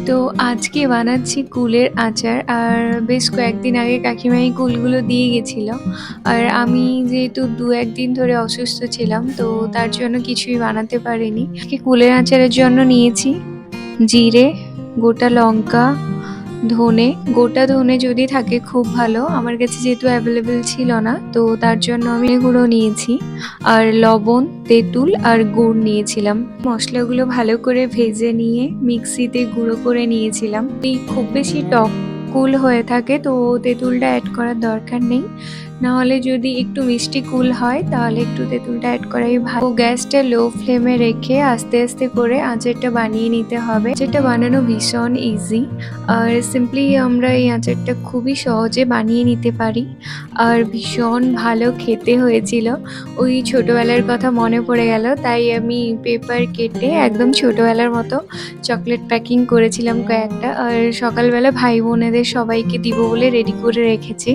তো আজকে বানাচ্ছি কুলের আচার। আর বেশ কয়েকদিন আগে কাকিমা এই কুলগুলো দিয়ে গেছিল। আর আমি যেহেতু ২-১ দিন ধরে অসুস্থ ছিলাম, তো তার জন্য কিছুই বানাতে পারিনি। আজকে কুলের আচারের জন্য নিয়েছি জিরে, গোটা লঙ্কা, ধনে। গোটা ধনে যদি থাকে খুব ভালো। আমার কাছে যেহেতু অ্যাভেলেবেল ছিল না, তো তার জন্য আমি এগুলো নিয়েছি। আর লবণ, তেঁতুল আর গুড় নিয়েছিলাম। মশলাগুলো ভালো করে ভেজে নিয়ে মিক্সিতে গুঁড়ো করে নিয়েছিলাম। এই খুব বেশি টক কুল হয়ে থাকে তো তেঁতুলটা অ্যাড করার দরকার নেই। নাহলে যদি একটু মিষ্টি কুল হয় তাহলে একটু তেঁতুলটা অ্যাড করাই ভালো। গ্যাসটা লো ফ্লেমে রেখে আস্তে আস্তে করে আচারটা বানিয়ে নিতে হবে। আচারটা বানানো ভীষণ ইজি। আর সিম্পলি আমরা এই আচারটা খুবই সহজে বানিয়ে নিতে পারি। আর ভীষণ ভালো খেতে হয়েছিল। ওই ছোটবেলার কথা মনে পড়ে গেল, তাই আমি পেপার কেটে একদম ছোটবেলার মতো চকলেট প্যাকিং করেছিলাম কয়েকটা। আর সকালবেলা ভাই বোনেদের সবাইকে দিব বলে রেডি করে রেখেছি।